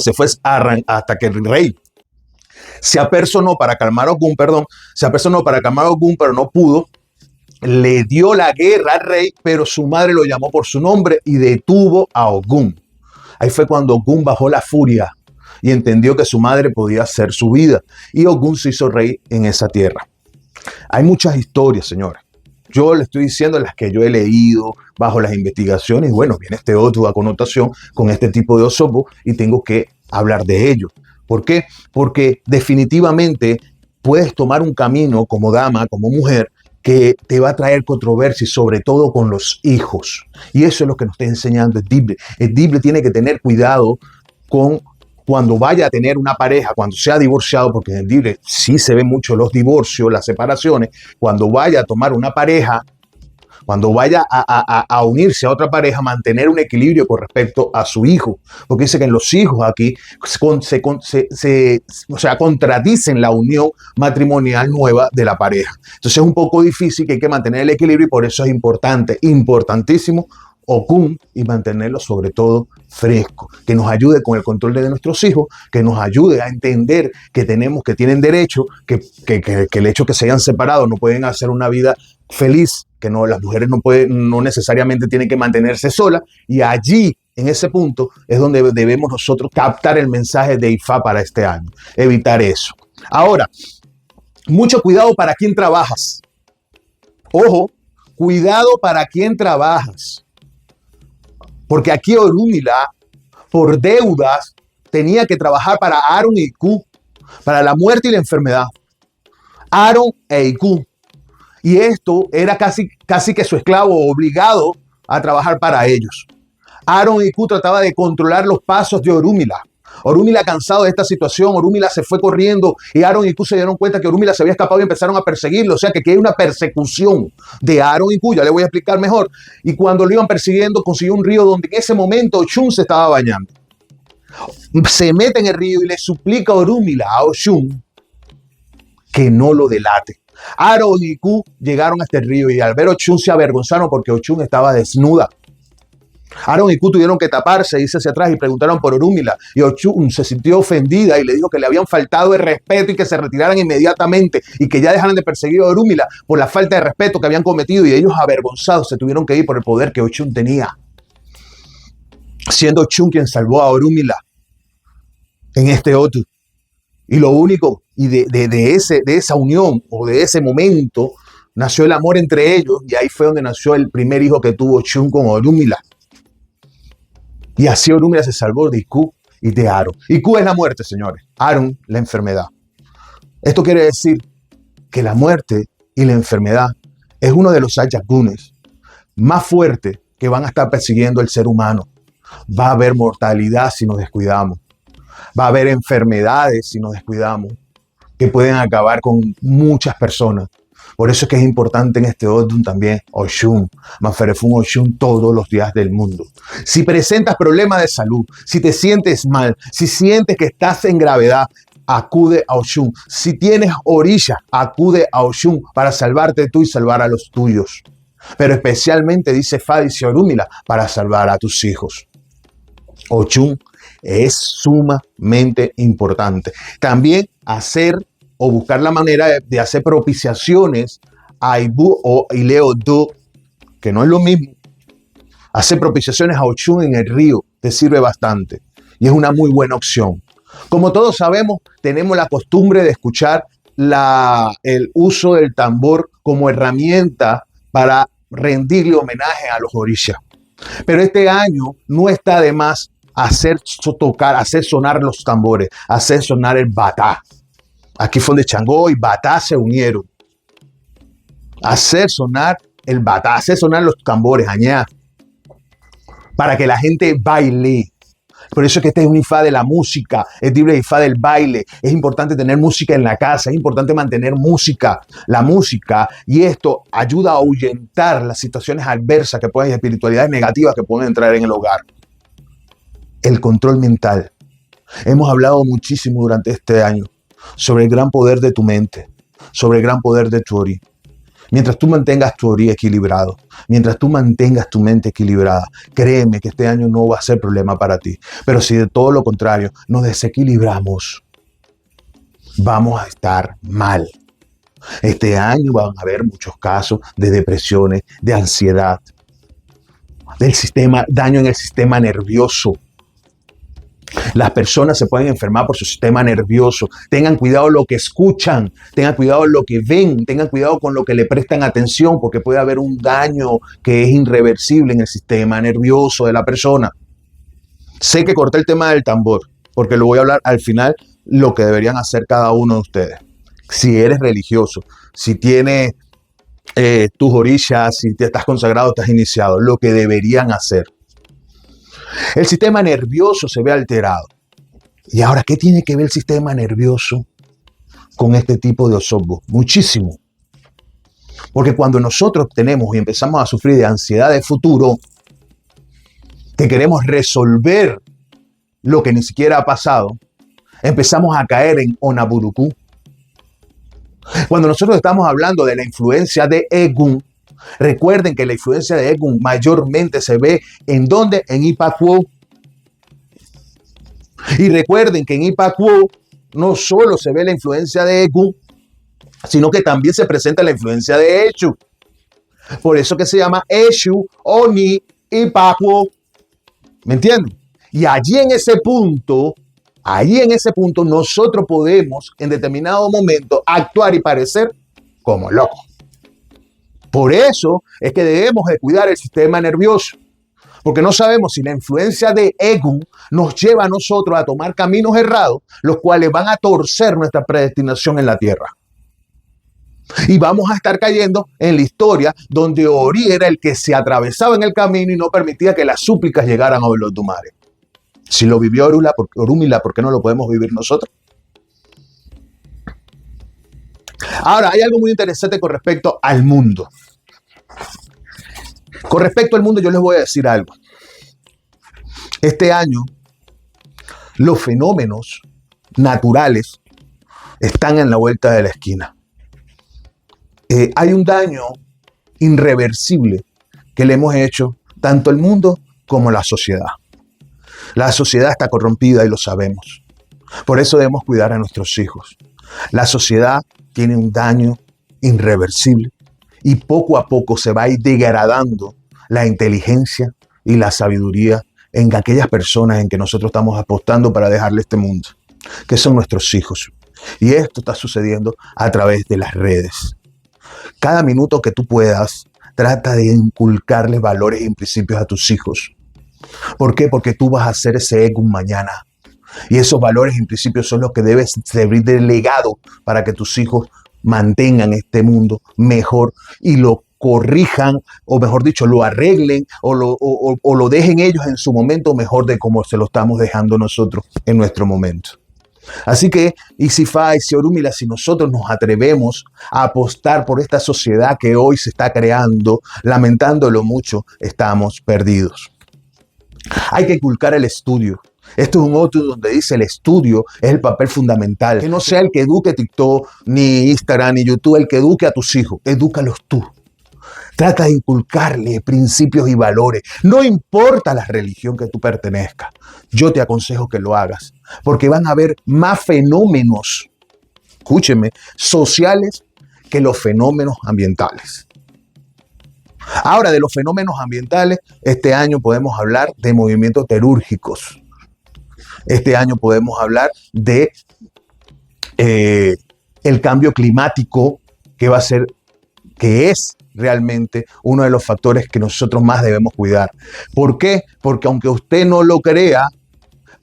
hasta que el rey se apersonó para calmar a Ogun, pero no pudo. Le dio la guerra al rey, pero su madre lo llamó por su nombre y detuvo a Ogun. Ahí fue cuando Ogun bajó la furia y entendió que su madre podía hacer su vida. Y Ogun se hizo rey en esa tierra. Hay muchas historias, señores. Yo le estoy diciendo las que yo he leído bajo las investigaciones. Bueno, viene este otro a connotación con este tipo de osopo y tengo que hablar de ello. ¿Por qué? Porque definitivamente puedes tomar un camino como dama, como mujer, que te va a traer controversia, sobre todo con los hijos. Y eso es lo que nos está enseñando Edible. Edible tiene que tener cuidado con cuando vaya a tener una pareja, cuando sea divorciado, porque en Edible sí se ven mucho los divorcios, las separaciones, cuando vaya a tomar una pareja, cuando vaya a unirse a otra pareja, mantener un equilibrio con respecto a su hijo. Porque dice que en los hijos aquí contradicen la unión matrimonial nueva de la pareja. Entonces es un poco difícil, que hay que mantener el equilibrio y por eso es importante, importantísimo, Ogun, y mantenerlo sobre todo fresco, que nos ayude con el control de nuestros hijos, que nos ayude a entender que tienen derecho, que el hecho que se hayan separado no pueden hacer una vida feliz, que no, las mujeres no necesariamente tienen que mantenerse solas, y allí, en ese punto, es donde debemos nosotros captar el mensaje de Ifá para este año, evitar eso. Ahora, mucho cuidado para quién trabajas. Ojo, cuidado para quién trabajas. Porque aquí Orúmila, por deudas, tenía que trabajar para Aaron y Iku, para la muerte y la enfermedad. Aaron e Iku. Y esto era casi que su esclavo, obligado a trabajar para ellos. Aaron y Iku trataba de controlar los pasos de Orúmila. Orúmila, cansado de esta situación, Orúmila se fue corriendo y Aaron y Iku se dieron cuenta que Orúmila se había escapado y empezaron a perseguirlo. O sea que aquí hay una persecución de Aaron y Iku, ya le voy a explicar mejor. Y cuando lo iban persiguiendo, consiguió un río donde en ese momento Oshun se estaba bañando. Se mete en el río y le suplica a Orúmila, a Oshun, que no lo delate. Aaron y Iku llegaron a este río y al ver a Oshun se avergonzaron porque Oshun estaba desnuda. Aaron y Iku tuvieron que taparse, irse hacia atrás y preguntaron por Orúmila. Y Oshun se sintió ofendida y le dijo que le habían faltado el respeto y que se retiraran inmediatamente y que ya dejaran de perseguir a Orúmila por la falta de respeto que habían cometido. Y ellos, avergonzados, se tuvieron que ir por el poder que Oshun tenía, siendo Oshun quien salvó a Orúmila en este Otu. Y lo único, y de esa unión o de ese momento nació el amor entre ellos, y ahí fue donde nació el primer hijo que tuvo Oshun con Orúmila. Y así Orúmila se salvó de Iku y de Aaron. Iku es la muerte, señores. Aaron, la enfermedad. Esto quiere decir que la muerte y la enfermedad es uno de los ayacunes más fuertes que van a estar persiguiendo el ser humano. Va a haber mortalidad si nos descuidamos. Va a haber enfermedades si nos descuidamos, que pueden acabar con muchas personas. Por eso es que es importante en este Odun también Oshun, Manferefun Oshun todos los días del mundo. Si presentas problemas de salud, si te sientes mal, si sientes que estás en gravedad, acude a Oshun. Si tienes orilla, acude a Oshun para salvarte tú y salvar a los tuyos. Pero especialmente, dice Fá, dice Orúmila, para salvar a tus hijos. Ochun es sumamente importante. También hacer o buscar la manera de hacer propiciaciones a Ibu o Ileo-do, que no es lo mismo. Hacer propiciaciones a Ochun en el río te sirve bastante y es una muy buena opción. Como todos sabemos, tenemos la costumbre de escuchar el uso del tambor como herramienta para rendirle homenaje a los orishas. Pero este año no está de más hacer sonar los tambores, hacer sonar el batá. Aquí fue donde Changó y Batá se unieron. Hacer sonar el batá, hacer sonar los tambores, añá, para que la gente baile. Por eso es que este es un ifá de la música, es libre ifá del baile. Es importante tener música en la casa, es importante mantener la música, y esto ayuda a ahuyentar las situaciones adversas que pueden, espiritualidades negativas que pueden entrar en el hogar. El control mental. Hemos hablado muchísimo durante este año sobre el gran poder de tu mente, sobre el gran poder de tu ori. Mientras tú mantengas tu ori equilibrado, mientras tú mantengas tu mente equilibrada, créeme que este año no va a ser problema para ti. Pero si de todo lo contrario nos desequilibramos, vamos a estar mal. Este año van a haber muchos casos de depresiones, de ansiedad, daño en el sistema nervioso. Las personas se pueden enfermar por su sistema nervioso. Tengan cuidado lo que escuchan, tengan cuidado lo que ven, tengan cuidado con lo que le prestan atención, porque puede haber un daño que es irreversible en el sistema nervioso de la persona. Sé que corté el tema del tambor, porque lo voy a hablar al final, lo que deberían hacer cada uno de ustedes. Si eres religioso, si tienes tus orishas, si te estás consagrado, estás iniciado, lo que deberían hacer. El sistema nervioso se ve alterado. Y ahora, ¿qué tiene que ver el sistema nervioso con este tipo de osobos? Muchísimo. Porque cuando nosotros tenemos y empezamos a sufrir de ansiedad de futuro, que queremos resolver lo que ni siquiera ha pasado, empezamos a caer en Onaburuku. Cuando nosotros estamos hablando de la influencia de Egun, recuerden que la influencia de Egun mayormente se ve ¿en dónde? En Ipacuo. Y recuerden que en Ipacuo no solo se ve la influencia de Egun, sino que también se presenta la influencia de Eshu. Por eso que se llama Eshu, Oni, Ipacuo. ¿Me entienden? Y allí en ese punto, nosotros podemos en determinado momento actuar y parecer como locos. Por eso es que debemos de cuidar el sistema nervioso, porque no sabemos si la influencia de Egun nos lleva a nosotros a tomar caminos errados, los cuales van a torcer nuestra predestinación en la tierra. Y vamos a estar cayendo en la historia donde Ori era el que se atravesaba en el camino y no permitía que las súplicas llegaran a Olodumare. Si lo vivió Orúmila, ¿por qué no lo podemos vivir nosotros? Ahora, hay algo muy interesante con respecto al mundo. Con respecto al mundo, yo les voy a decir algo. Este año, los fenómenos naturales están en la vuelta de la esquina. Hay un daño irreversible que le hemos hecho tanto al mundo como a la sociedad. La sociedad está corrompida y lo sabemos. Por eso debemos cuidar a nuestros hijos. La sociedad tiene un daño irreversible y poco a poco se va a ir degradando la inteligencia y la sabiduría en aquellas personas en que nosotros estamos apostando para dejarle este mundo, que son nuestros hijos. Y esto está sucediendo a través de las redes. Cada minuto que tú puedas, trata de inculcarles valores y principios a tus hijos. ¿Por qué? Porque tú vas a ser ese Egun mañana. Y esos valores y principios son los que debes servir de legado para que tus hijos mantengan este mundo mejor y lo corrijan, o mejor dicho, lo arreglen o lo dejen ellos en su momento mejor de como se lo estamos dejando nosotros en nuestro momento. Así que, Isifá y Orúmila, si nosotros nos atrevemos a apostar por esta sociedad que hoy se está creando, lamentándolo mucho, estamos perdidos. Hay que inculcar el estudio. Esto es un otro donde dice el estudio es el papel fundamental. Que no sea el que eduque TikTok, ni Instagram, ni YouTube, el que eduque a tus hijos. Edúcalos tú. Trata de inculcarle principios y valores. No importa la religión que tú pertenezcas. Yo te aconsejo que lo hagas, porque van a haber más fenómenos, escúcheme, sociales que los fenómenos ambientales. Ahora, de los fenómenos ambientales, este año podemos hablar de movimientos telúrgicos. Este año podemos hablar de el cambio climático, que es realmente uno de los factores que nosotros más debemos cuidar. ¿Por qué? Porque aunque usted no lo crea,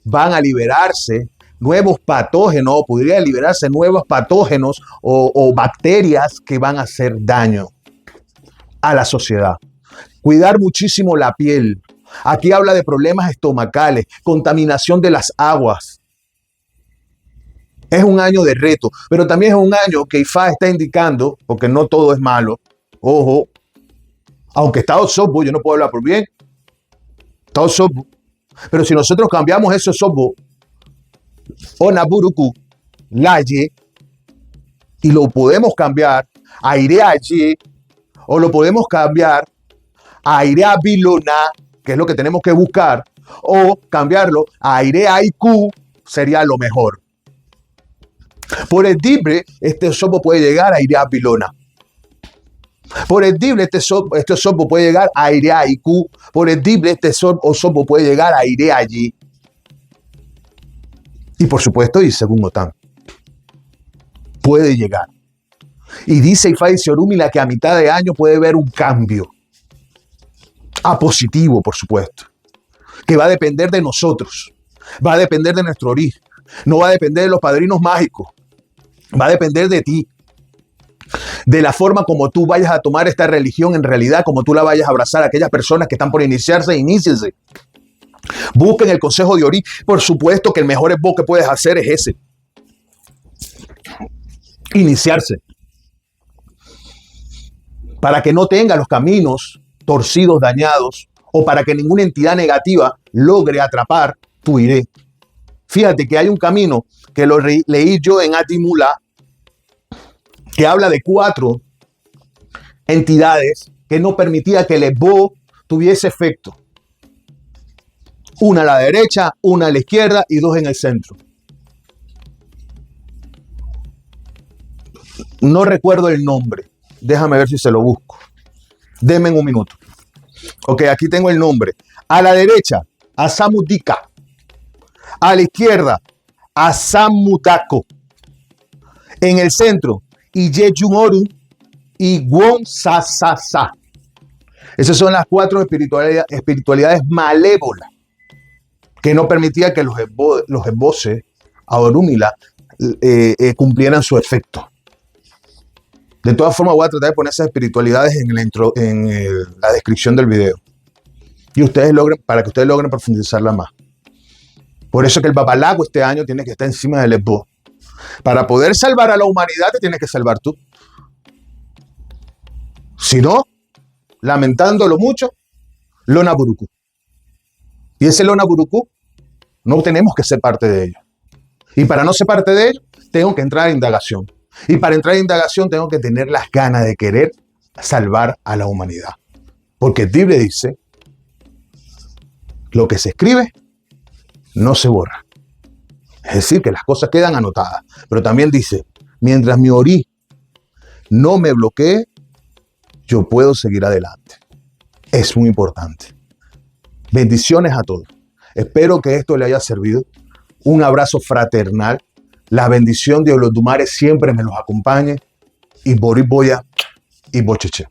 van a liberarse nuevos patógenos, o podría liberarse nuevos patógenos o bacterias que van a hacer daño a la sociedad. Cuidar muchísimo la piel. Aquí habla de problemas estomacales, contaminación de las aguas. Es un año de reto, pero también es un año que IFA está indicando, porque no todo es malo, ojo, aunque Estado Sobo, yo no puedo hablar por bien, Estado Sobo, pero si nosotros cambiamos eso Sobo, Onaburuku, Laye, y lo podemos cambiar a Ireaye, o lo podemos cambiar a Irea Bilona, que es lo que tenemos que buscar, o cambiarlo a Ireaiku, sería lo mejor. Por el Dibre, este sopo puede llegar a Irea Bilona. Por el Dibre, este sopo puede llegar a Ireaiku. Por el Dibre, este sopo puede llegar a Ireayi. Y por supuesto, y según OTAN, puede llegar. Y dice Ifá Orúmila que a mitad de año puede haber un cambio. A positivo, por supuesto. Que va a depender de nosotros. Va a depender de nuestro origen. No va a depender de los padrinos mágicos. Va a depender de ti. De la forma como tú vayas a tomar esta religión en realidad, como tú la vayas a abrazar a aquellas personas que están por iniciarse, iníciense. Busquen el consejo de Ori. Por supuesto que el mejor esbozo que puedes hacer es ese. Iniciarse. Para que no tenga los caminos torcidos, dañados, o para que ninguna entidad negativa logre atrapar tu iré. Fíjate que hay un camino que lo leí yo en Atimula, que habla de 4 entidades que no permitía que el esbo tuviese efecto. Una a la derecha, una a la izquierda y 2 en el centro. No recuerdo el nombre. Déjame ver si se lo busco. Denme un minuto. Ok, aquí tengo el nombre. A la derecha, Asamudika. A la izquierda, Asamudako. En el centro, Iyejunoru y Gwonsasasa. Esas son las 4 espiritualidades malévolas que no permitía que los esboces a Orúmila cumplieran su efecto. De todas formas, voy a tratar de poner esas espiritualidades en la descripción del video. Y para que ustedes logren profundizarla más. Por eso que el babalago este año tiene que estar encima del esbo. Para poder salvar a la humanidad, te tienes que salvar tú. Si no, lamentándolo mucho, Lona Buruku. Y ese Lona Buruku, no tenemos que ser parte de ello. Y para no ser parte de ello, tengo que entrar en indagación. Y para entrar en indagación tengo que tener las ganas de querer salvar a la humanidad. Porque el Dibre dice, lo que se escribe no se borra. Es decir, que las cosas quedan anotadas. Pero también dice, mientras mi Ori no me bloquee, yo puedo seguir adelante. Es muy importante. Bendiciones a todos. Espero que esto le haya servido. Un abrazo fraternal. La bendición de Olodumare siempre me los acompañe. Y Boriboya y Bocheche.